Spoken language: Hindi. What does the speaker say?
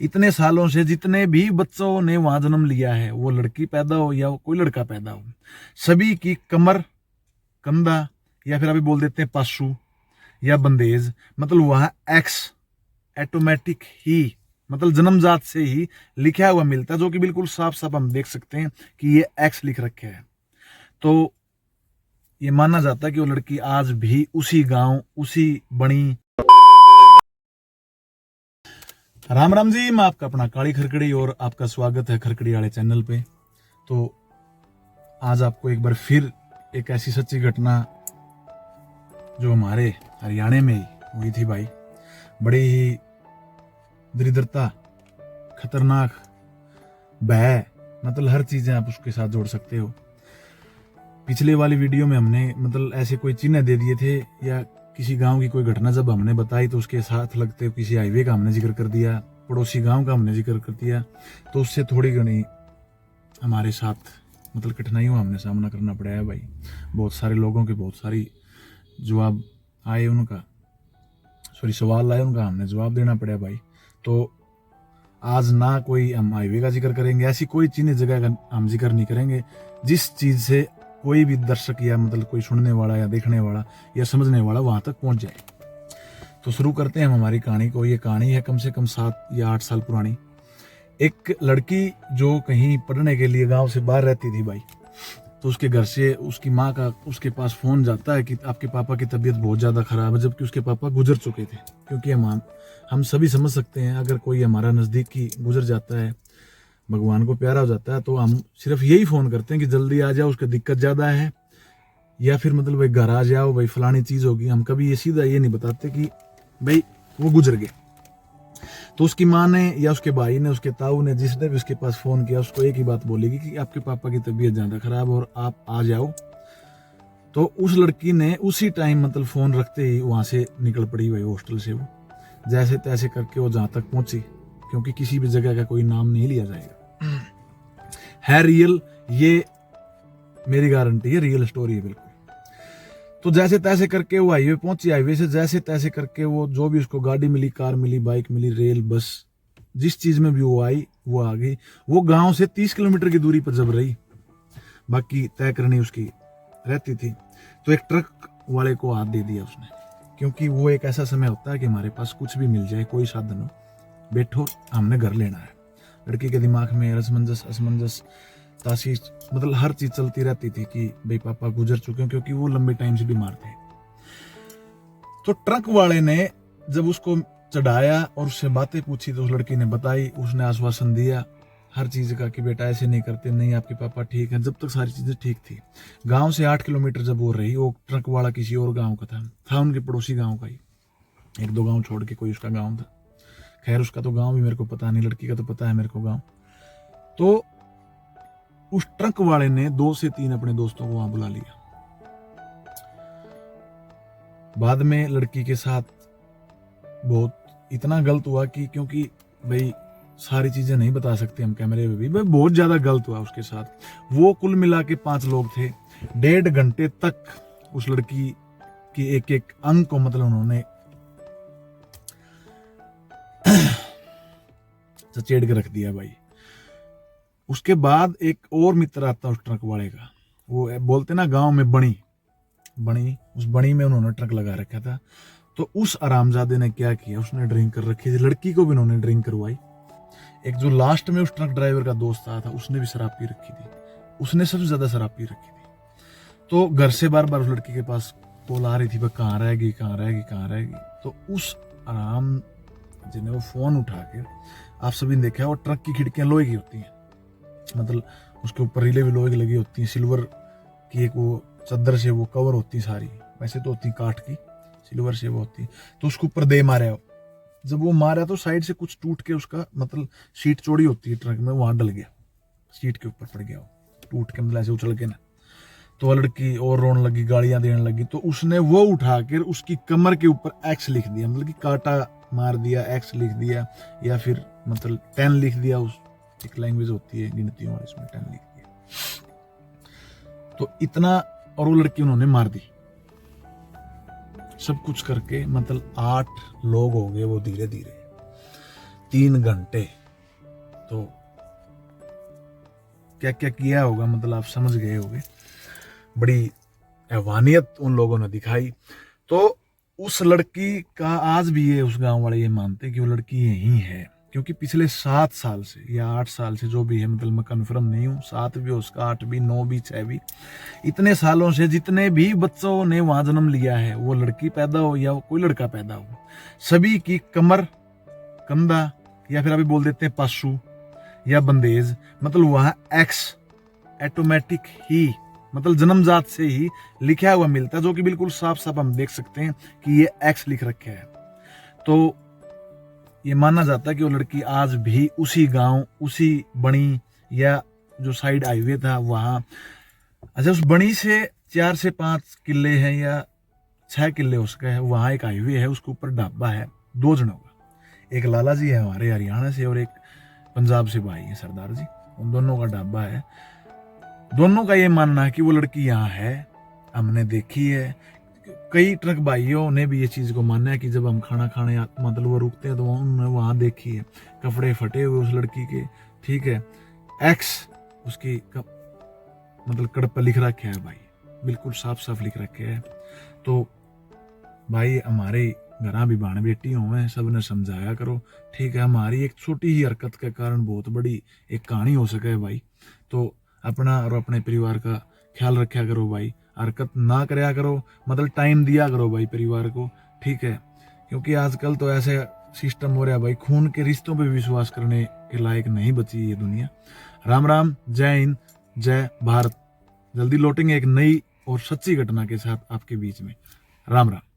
इतने सालों से जितने भी बच्चों ने वहां जन्म लिया है, वो लड़की पैदा हो या कोई लड़का पैदा हो, सभी की कमर, कंधा या फिर अभी बोल देते हैं पासू या बंदेज, मतलब वहां एक्स ऑटोमेटिक ही, मतलब जन्मजात से ही लिखा हुआ मिलता है, जो कि बिल्कुल साफ साफ हम देख सकते हैं कि ये एक्स लिख रखे है। तो ये माना जाता है कि वो लड़की आज भी उसी गांव, उसी बणी। राम राम जी, मैं आपका अपना काली खरकड़ी और आपका स्वागत है खरकड़ी वाले चैनल पे। तो आज आपको एक बार फिर एक ऐसी सच्ची घटना जो हमारे हरियाणा में ही हुई थी भाई, बड़ी ही दरिद्रता, खतरनाक, भय, मतलब हर चीजें आप उसके साथ जोड़ सकते हो। पिछले वाली वीडियो में हमने मतलब ऐसे कोई चिन्ह दे दिए थे या किसी गांव की कोई घटना जब हमने बताई तो उसके साथ लगते किसी हाईवे का हमने जिक्र कर दिया, पड़ोसी गांव का हमने जिक्र कर दिया, तो उससे थोड़ी घनी हमारे साथ मतलब कठिनाइयों हमने सामना करना पड़ा है भाई। बहुत सारे लोगों के बहुत सारी जवाब आए, उनका सवाल आए, उनका हमने जवाब देना पड़ा भाई। तो आज ना कोई हम हाईवे का जिक्र करेंगे, ऐसी कोई चिन्ह जगह का हम जिक्र नहीं करेंगे जिस चीज से कोई भी दर्शक या मतलब कोई सुनने वाला या देखने वाला या समझने वाला वहां तक पहुंच जाए। तो शुरू करते हैं हम हमारी कहानी को। ये कहानी है कम से कम 7 या 8 साल पुरानी। एक लड़की जो कहीं पढ़ने के लिए गांव से बाहर रहती थी भाई, तो उसके घर से उसकी माँ का उसके पास फोन जाता है कि आपके पापा की तबीयत बहुत ज्यादा खराब है, जबकि उसके पापा गुजर चुके थे। क्योंकि हम सभी समझ सकते हैं, अगर कोई हमारा नजदीकी गुजर जाता है, भगवान को प्यारा हो जाता है, तो हम सिर्फ यही फोन करते हैं कि जल्दी आ जाओ, उसका दिक्कत ज्यादा है, या फिर मतलब भाई घर आ जाओ, भाई फलानी चीज होगी। हम कभी ये सीधा ये नहीं बताते कि भाई वो गुजर गए। तो उसकी माँ ने या उसके भाई ने, उसके ताऊ ने, जिसने भी उसके पास फोन किया, उसको एक ही बात बोलेगी कि आपके पापा की तबीयत ज्यादा खराब और आप आ जाओ। तो उस लड़की ने उसी टाइम मतलब फोन रखते ही वहां से निकल पड़ी भाई हॉस्टल से। वो जैसे तैसे करके वो जहां तक पहुंची, क्योंकि किसी भी जगह का कोई नाम नहीं लिया जाएगा, है रियल, ये मेरी गारंटी है, रियल स्टोरी है बिल्कुल। तो जैसे तैसे करके वो हाईवे पहुंची, हाईवे से जैसे तैसे करके वो जो भी उसको गाड़ी मिली, कार मिली, बाइक मिली, रेल, बस, जिस चीज में भी वो आई वो आ गई। वो गांव से 30 किलोमीटर की दूरी पर जब रही, बाकी तय करनी उसकी रहती थी, तो एक ट्रक वाले को हाथ दे दिया उसने। क्योंकि वो एक ऐसा समय होता है कि हमारे पास कुछ भी मिल जाए, कोई साधन हो, बैठो हमने घर लेना है। लड़की के दिमाग में असमंजस ताशी, मतलब हर चीज चलती रहती थी कि भाई पापा गुजर चुके हैं, क्योंकि वो लंबे टाइम से बीमार थे। तो ट्रक वाले ने जब उसको चढ़ाया और उससे बातें पूछी, तो उस लड़की ने बताई, उसने आश्वासन दिया हर चीज का कि बेटा ऐसे नहीं करते, नहीं आपके पापा ठीक है। जब तक सारी चीजें ठीक थी, गांव से 8 किलोमीटर जब वो रही, वो ट्रक वाला किसी और गांव का था उनके पड़ोसी गांव का ही, 1-2 गांव छोड़ के कोई उसका गांव था। खैर उसका तो गांव भी मेरे को पता नहीं, लड़की का तो पता है मेरे को गांव। तो उस ट्रक वाले ने 2 से 3 अपने दोस्तों को वहां बुला लिया। बाद में लड़की के साथ बहुत इतना गलत हुआ कि, क्योंकि भाई सारी चीजें नहीं बता सकते हम कैमरे में भी, भाई बहुत ज्यादा गलत हुआ उसके साथ। वो कुल मिला के 5 लोग थे। 1.5 घंटे तक उस लड़की की एक एक अंग को मतलब उन्होंने चचेड़ के रख दिया भाई। उसके बाद एक और मित्र आता उस ट्रक वाले का, वो बोलते ना गांव में बणी, उस बणी में उन्होंने ट्रक लगा रखा था। तो उस आरामजादे ने क्या किया, उसने ड्रिंक कर रखी थी, लड़की को भी उन्होंने ड्रिंक करवाई। एक जो लास्ट में उस ट्रक ड्राइवर का दोस्त आया था, उसने भी शराब पी रखी थी, उसने सबसे ज्यादा शराब पी रखी थी। तो घर से बार बार उस लड़की के पास कॉल आ रही थी, वह कहाँ रहेगी, कहाँ रहेगी, कहाँ रहेगी। तो उस आराम जिन्हें वो फोन उठा के, आप सभी ने देखा वो ट्रक की खिड़कियां लोहे की होती हैं, मतलब उसके ऊपर रीले भी लोहे की लगी होती हैं, सिल्वर की एक वो चद्दर से वो कवर होती सारी, वैसे तो होती काठ की, सिल्वर से वो होती। तो उसके ऊपर दे मारे हो, जब वो मारा तो साइड से कुछ टूट के उसका मतलब सीट चौड़ी होती है ट्रक में, वहां डल गया, सीट के ऊपर पड़ गया वो, टूट के मतलब ऐसे उछल के ना। तो लड़की और रोने लगी, गालियां देने लगी। तो उसने वो उठा कर उसकी कमर के ऊपर एक्स लिख दिया, मतलब कि काटा मार दिया, एक्स लिख दिया, या फिर मतलब 10 लिख दिया। उस एक लैंग्वेज होती है गिनतियों वाली, इसमें 10 लिख दिया। तो इतना, और वो लड़की उन्होंने मार दी। सब कुछ करके मतलब 8 लोग हो गए वो धीरे धीरे। 3 घंटे। तो क्या क्या किया होगा, मतलब आप समझ गए होंगे। बड़ी हैवानियत उन लोगों ने दिखाई। तो उस लड़की का आज भी ये उस गांव वाले ये मानते हैं कि वो लड़की यही है, क्योंकि पिछले 7 साल से या 8 साल से जो भी है, मतलब मैं कंफर्म नहीं हूँ, 7 भी उसका, 8 भी, 9 भी, 6 भी, इतने सालों से जितने भी बच्चों ने वहां जन्म लिया है, वो लड़की पैदा हो या कोई लड़का पैदा हो, सभी की कमर, कंधा या फिर अभी बोल देते हैं पासू या बंदेज, मतलब वहां एक्स ऑटोमेटिक ही, मतलब जन्मजात से ही लिखा हुआ मिलता है, जो कि बिल्कुल साफ साफ हम देख सकते हैं कि ये एक्स लिख रखा है। तो ये माना जाता है कि वो लड़की आज भी उसी गांव, उसी बणी या जो साइड हाईवे था वहां, अच्छा उस बणी से 4 से 5 किले हैं या 6 किले उसका है, वहां एक हाईवे है, उसके ऊपर ढाबा है 2 जनों का, एक लाला जी है हमारे हरियाणा से और एक पंजाब से भाई है सरदार जी, उन दोनों का ढाबा है। दोनों का ये मानना है कि वो लड़की यहाँ है, हमने देखी है। कई ट्रक भाइयों ने भी ये चीज को माना है कि जब हम खाना खाने मतलब वो रुकते हैं तो उन्होंने वहां देखी है, कपड़े फटे हुए उस लड़की के, ठीक है, एक्स उसकी मतलब कड़ पर लिख रखे है भाई, बिल्कुल साफ साफ लिख रखे है। तो भाई हमारे घर भी बाण बेटी हुए, सबने समझाया करो, ठीक है, हमारी एक छोटी ही हरकत के कारण बहुत बड़ी एक कहानी हो सके भाई। तो अपना और अपने परिवार का ख्याल रखा करो भाई, हरकत ना कराया करो, मतलब टाइम दिया करो भाई परिवार को, ठीक है, क्योंकि आजकल तो ऐसे सिस्टम हो रहा है भाई, खून के रिश्तों पे विश्वास करने के लायक नहीं बची ये दुनिया। राम राम, जय हिंद, जय भारत। जल्दी लौटेंगे एक नई और सच्ची घटना के साथ आपके बीच में। राम राम।